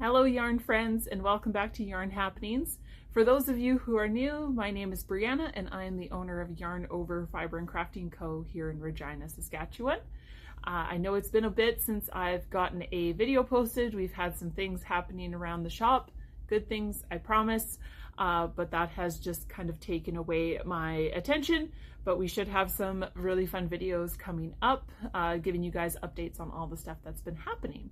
Hello yarn friends, and welcome back to Yarn Happenings. For those of you who are new, my name is Brianna and I am the owner of Yarn Over Fiber and Crafting Co. here in Regina, Saskatchewan. I know it's been a bit since I've gotten a video posted. We've had some things happening around the shop, good things, I promise, but that has just kind of taken away my attention. But we should have some really fun videos coming up, giving you guys updates on all the stuff that's been happening.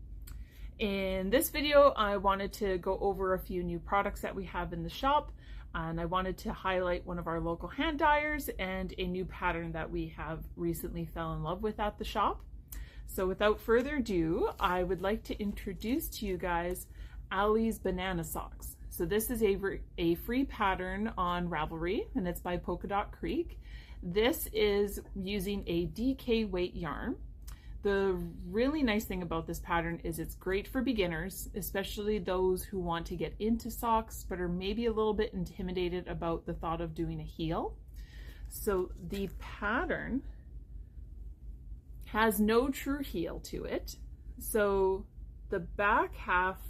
In this video, I wanted to go over a few new products that we have in the shop, and I wanted to highlight one of our local hand dyers and a new pattern that we have recently fell in love with at the shop. So without further ado, I would like to introduce to you guys Ali's Banana Socks. So this is a free pattern on Ravelry, and it's by Polka Dot Creek. This is using a DK weight yarn. The really nice thing about this pattern is it's great for beginners, especially those who want to get into socks but are maybe a little bit intimidated about the thought of doing a heel. So the pattern has no true heel to it. So the back half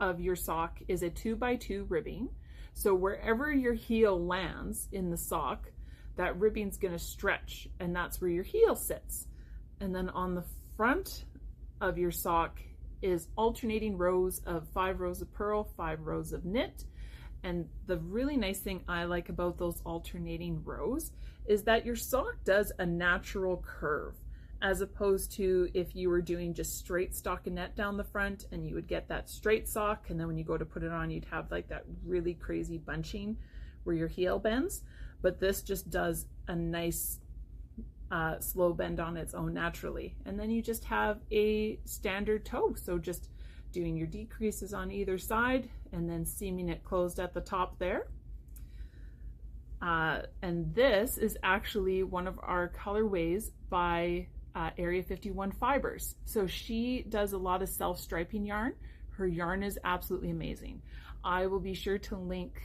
of your sock is a 2x2 ribbing. So wherever your heel lands in the sock, that ribbing's going to stretch, and that's where your heel sits. And then on the front of your sock is alternating rows of 5 rows of purl, 5 rows of knit. And the really nice thing I like about those alternating rows is that your sock does a natural curve, as opposed to if you were doing just straight stockinette down the front and you would get that straight sock, and then when you go to put it on, you'd have like that really crazy bunching where your heel bends. But this just does a nice slow bend on its own naturally. And then you just have a standard toe. So just doing your decreases on either side and then seaming it closed at the top there. And this is actually one of our colorways by Area 51 Fibres. So she does a lot of self-striping yarn. Her yarn is absolutely amazing. I will be sure to link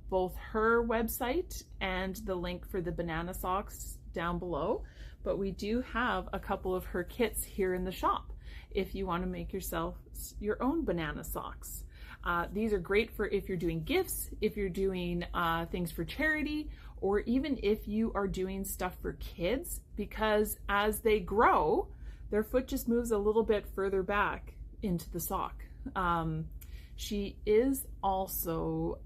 both her website and the link for the banana socks down below, but we do have a couple of her kits here in the shop if you want to make yourself your own banana socks. These are great for if you're doing gifts, if you're doing things for charity, or even if you are doing stuff for kids, because as they grow, their foot just moves a little bit further back into the sock. She is also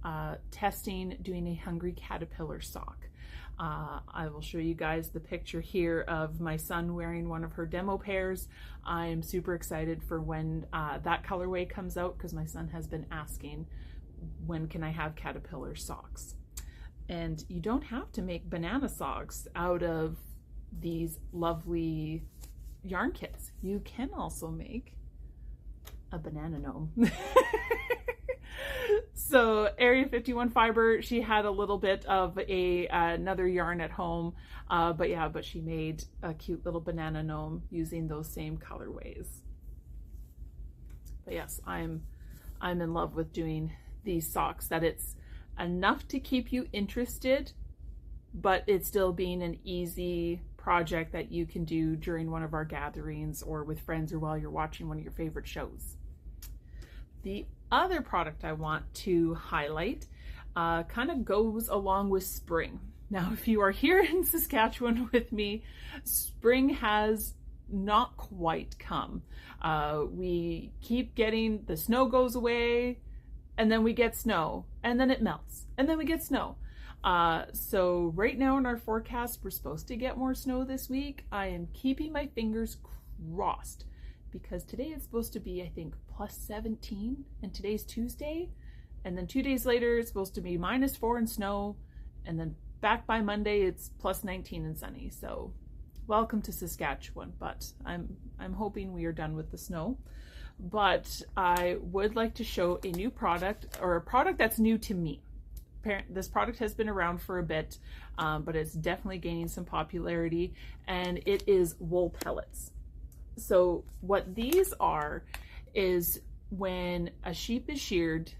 testing doing a hungry caterpillar sock. I will show you guys the picture here of my son wearing one of her demo pairs. I am super excited for when that colorway comes out, because my son has been asking, when can I have caterpillar socks? And you don't have to make banana socks out of these lovely yarn kits. You can also make a banana gnome. So Area 51 Fiber, she had a little bit of another yarn at home, but she made a cute little banana gnome using those same colorways. But yes, I'm in love with doing these socks, that it's enough to keep you interested, but it's still being an easy project that you can do during one of our gatherings or with friends or while you're watching one of your favorite shows. The other product I want to highlight kind of goes along with spring. Now, if you are here in Saskatchewan with me, spring has not quite come. We keep getting, the snow goes away, and then we get snow, and then it melts, and then we get snow. So right now in our forecast, we're supposed to get more snow this week. I am keeping my fingers crossed, because today it's supposed to be, I think, plus 17, and today's Tuesday, and then 2 days later it's supposed to be -4 and snow, and then back by Monday it's plus 19 and sunny. So welcome to Saskatchewan, but I'm hoping we are done with the snow. But I would like to show a new product, or a product that's new to me. This product has been around for a bit, but it's definitely gaining some popularity, and it is wool pellets. So what these are is when a sheep is sheared,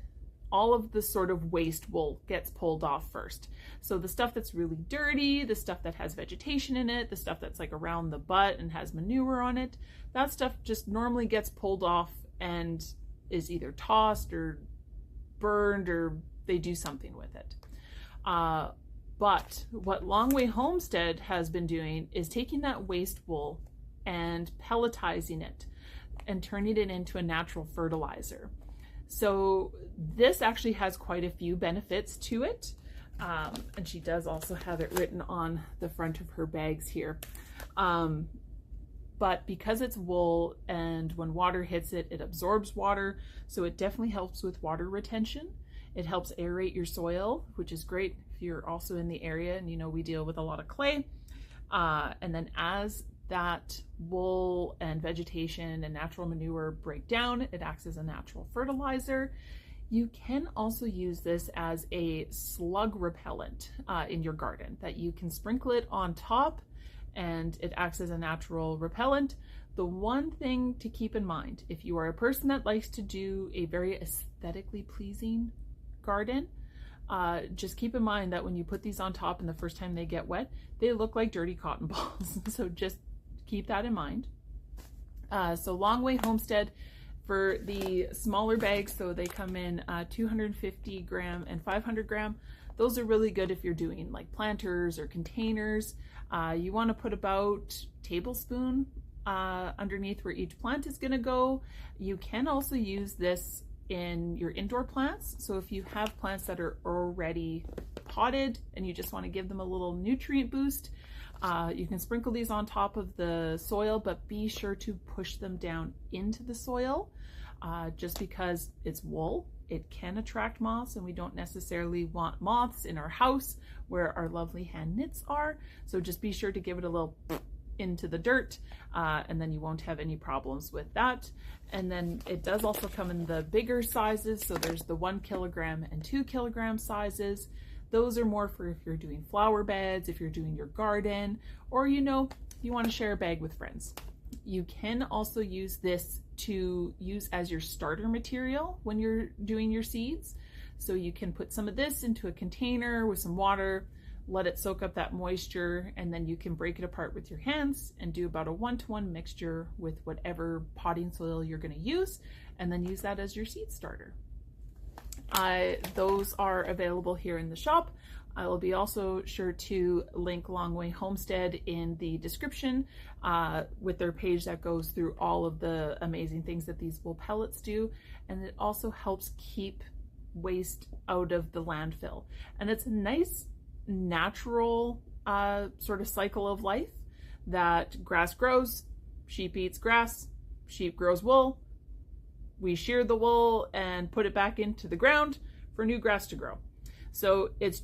all of the sort of waste wool gets pulled off first. So the stuff that's really dirty, the stuff that has vegetation in it, the stuff that's like around the butt and has manure on it, that stuff just normally gets pulled off and is either tossed or burned, or they do something with it. But what Longway Homestead has been doing is taking that waste wool and pelletizing it and turning it into a natural fertilizer. So this actually has quite a few benefits to it. And she does also have it written on the front of her bags here. But because it's wool and when water hits it, it absorbs water. So it definitely helps with water retention. It helps aerate your soil, which is great if you're also in the area, and you know we deal with a lot of clay. And then as that wool and vegetation and natural manure break down, it acts as a natural fertilizer. You can also use this as a slug repellent in your garden, that you can sprinkle it on top and it acts as a natural repellent. The one thing to keep in mind, if you are a person that likes to do a very aesthetically pleasing garden, just keep in mind that when you put these on top and the first time they get wet, they look like dirty cotton balls. So just keep that in mind. So Longway Homestead, for the smaller bags, so they come in 250 gram and 500 gram. Those are really good if you're doing like planters or containers. You want to put about a tablespoon underneath where each plant is going to go. You can also use this in your indoor plants. So if you have plants that are already potted and you just want to give them a little nutrient boost, you can sprinkle these on top of the soil, but be sure to push them down into the soil. Just because it's wool, it can attract moths, and we don't necessarily want moths in our house where our lovely hand knits are. So just be sure to give it a little into the dirt, and then you won't have any problems with that. And then it does also come in the bigger sizes. So there's the 1 kilogram and 2 kilogram sizes. Those are more for if you're doing flower beds, if you're doing your garden, or you know, you want to share a bag with friends. You can also use this to use as your starter material when you're doing your seeds. So you can put some of this into a container with some water, let it soak up that moisture, and then you can break it apart with your hands and do about a 1-to-1 mixture with whatever potting soil you're going to use, and then use that as your seed starter. Those are available here in the shop. I will be also sure to link Longway Homestead in the description with their page that goes through all of the amazing things that these wool pellets do. And it also helps keep waste out of the landfill. And it's a nice natural sort of cycle of life, that grass grows, sheep eats grass, sheep grows wool, we shear the wool and put it back into the ground for new grass to grow. So it's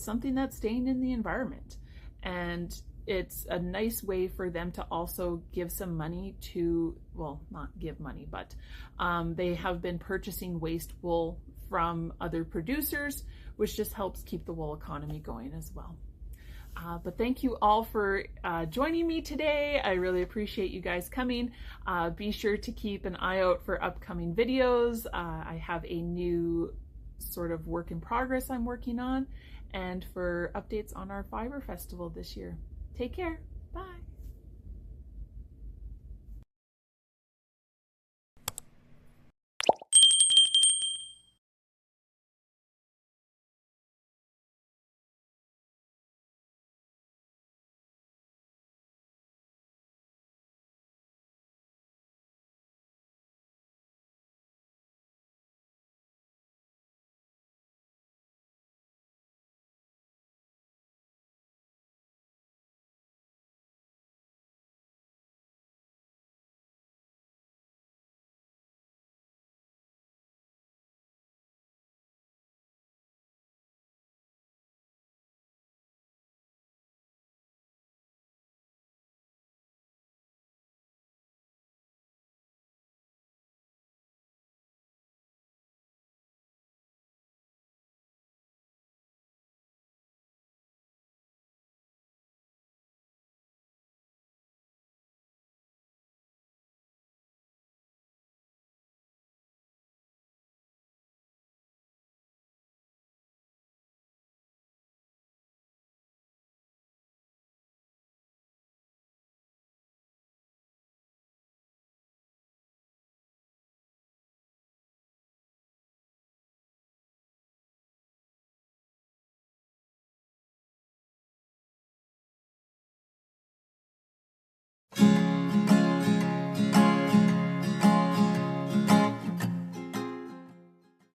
something that's staying in the environment, and it's a nice way for them to also give some money to, well, not give money, but they have been purchasing waste wool from other producers, which just helps keep the wool economy going as well. But thank you all for joining me today. I really appreciate you guys coming. Be sure to keep an eye out for upcoming videos. I have a new sort of work in progress I'm working on, and for updates on our Fiber Festival this year. Take care.